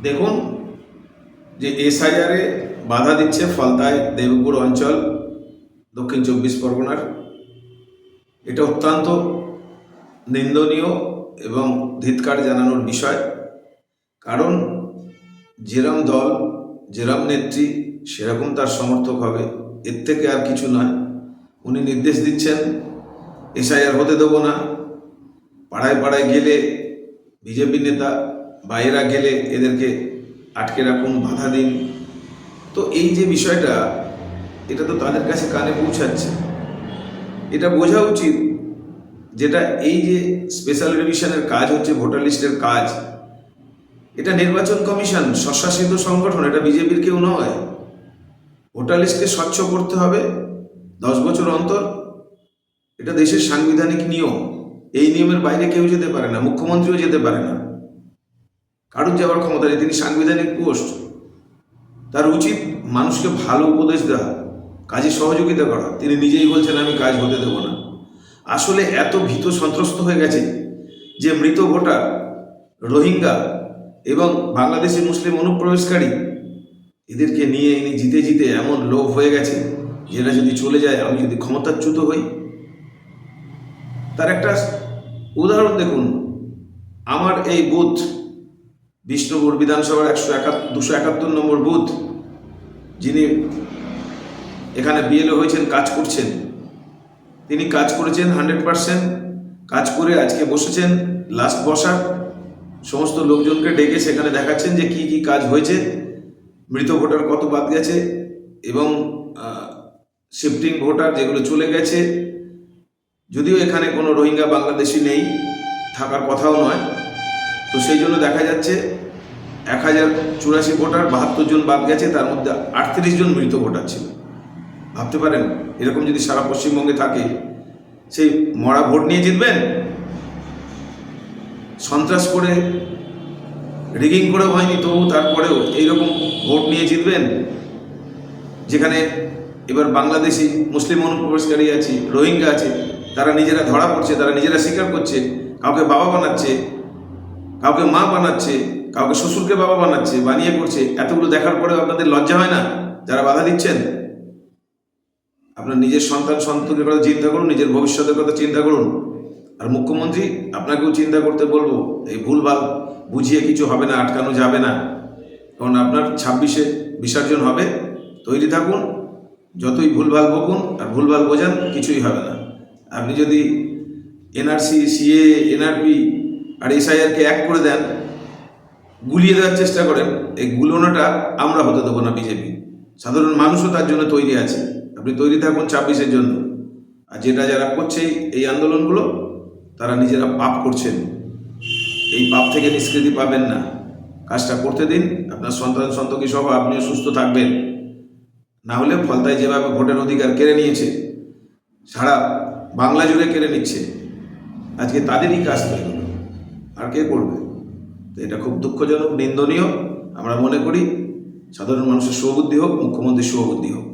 দেখুন যে এসআইআরে বাধা দিচ্ছে ফলতায় দেবপুর অঞ্চল, দক্ষিণ 24 পরগনার। এটা অত্যন্ত নিন্দনীয় এবং ধিক্কার জানানোর বিষয়। কারণ যেরম দল, যেরম নেত্রী, সেরকম তার সমর্থক হবে, এর থেকে আর কিছু নয়। উনি নির্দেশ দিচ্ছেন এসআইআর হতে দেবো না, পাড়ায় পাড়ায় গেলে বিজেপি নেতা, বাইরা গেলে এদেরকে আটকে রাখুন, বাধা দিন। তো এই যে বিষয়টা, এটা তো তাদের কাছে কানে পৌঁছাচ্ছে। এটা বোঝা উচিত যেটা এই যে স্পেশাল রিভিশনের কাজ হচ্ছে, ভোটার লিস্টের কাজ, এটা নির্বাচন কমিশন, স্বশাসিত সংগঠন, এটা বিজেপির কেউ নয়। ভোটার লিস্টকে স্বচ্ছ করতে হবে 10 বছর অন্তর। এটা দেশের সাংবিধানিক নিয়ম। এই নিয়মের বাইরে কেউ যেতে পারে না, মুখ্যমন্ত্রীও যেতে পারে না, কারুর যাওয়ার ক্ষমতা নেই। তিনি সাংবিধানিক পোস্ট, তার উচিত মানুষকে ভালো উপদেশ দেওয়া, কাজে সহযোগিতা করা। তিনি নিজেই বলছেন আমি কাজ হতে দেবো না। আসলে এত ভীত সন্ত্রস্ত হয়ে গেছে যে মৃত ভোটার, রোহিঙ্গা এবং বাংলাদেশি মুসলিম অনুপ্রবেশকারী, এদেরকে নিয়ে ইনি জিতে জিতে এমন লোভ হয়ে গেছে যেটা যদি চলে যায়, আমি যদি ক্ষমতাচ্যুত হই। তার একটা উদাহরণ দেখুন। আমার এই বুথ, বিষ্ণুপুর বিধানসভার 271 নম্বর বুথ, যিনি এখানে বিএলও হয়েছেন, কাজ করছেন, তিনি কাজ করেছেন 100%। কাজ করে আজকে বসেছেন, লাস্ট বসার সমস্ত লোকজনকে ডেকে সেখানে দেখাচ্ছেন যে কি কি কাজ হয়েছে, মৃত ভোটার কত বাদ গেছে এবং শিফটিং ভোটার যেগুলো চলে গেছে। যদিও এখানে কোনো রোহিঙ্গা বাংলাদেশি নেই, থাকার কথাও নয়। তো সেই জন্য দেখা যাচ্ছে 1084 ভোটার, 72 জন বাদ গেছে, তার মধ্যে 38 জন মৃত ভোটার ছিল। ভাবতে পারেন এরকম যদি সারা পশ্চিমবঙ্গে থাকে, সেই মরা ভোট নিয়ে জিতবেন? সন্ত্রাস করে, রিগিং করে হয়নি, তবু তারপরেও এইরকম ভোট নিয়ে জিতবেন? যেখানে এবার বাংলাদেশি মুসলিম অনুপ্রবেশকারী আছে, রোহিঙ্গা আছে, তারা নিজেরা ধরা পড়ছে, তারা নিজেরা স্বীকার করছে, কাউকে বাবা বানাচ্ছে, কাউকে মা বানাচ্ছে, কাউকে শ্বশুরকে বাবা বানাচ্ছে, বানিয়ে করছে। এতগুলো দেখার পরেও আপনাদের লজ্জা হয় না যারা বাধা দিচ্ছেন? আপনার নিজের সন্তান সন্ততির কথা চিন্তা করুন, নিজের ভবিষ্যতের কথা চিন্তা করুন। আর মুখ্যমন্ত্রী, আপনাকেও চিন্তা করতে বলবো। এই ভুলভাল বুঝিয়ে কিছু হবে না, আটকানো যাবে না। কারণ আপনার 26-এ বিসর্জন হবে, তৈরি থাকুন। যতই ভুলভাল বকুন আর ভুলভাল বোঝান, কিছুই হবে না। আপনি যদি এনআরসি, সিএ, এনআরপি আর এসআইআরকে এক করে দেন, গুলিয়ে দেওয়ার চেষ্টা করেন, এই গুলোনোটা আমরা হতে দেবো না। বিজেপি, সাধারণ মানুষও তার জন্য তৈরি আছে। আপনি তৈরি থাকুন 26-এর জন্য। আর যেটা যারা করছে এই আন্দোলনগুলো, তারা নিজেরা পাপ করছেন। এই পাপ থেকে নিষ্কৃতি পাবেন না। কাজটা করতে দিন, আপনার সন্তান সন্ততি সহ আপনিও সুস্থ থাকবেন। না হলে ফলতায় যেভাবে ভোটের অধিকার কেড়ে নিয়েছে, সারা বাংলা জুড়ে কেড়ে নিচ্ছে, আজকে তাদেরই কাজ তৈরি হলো, আর কে করবে? তো এটা খুব দুঃখজনক, নিন্দনীয়। আমরা মনে করি সাধারণ মানুষের শুভবুদ্ধি হোক, মুখ্যমন্ত্রীর শুভবুদ্ধি হোক।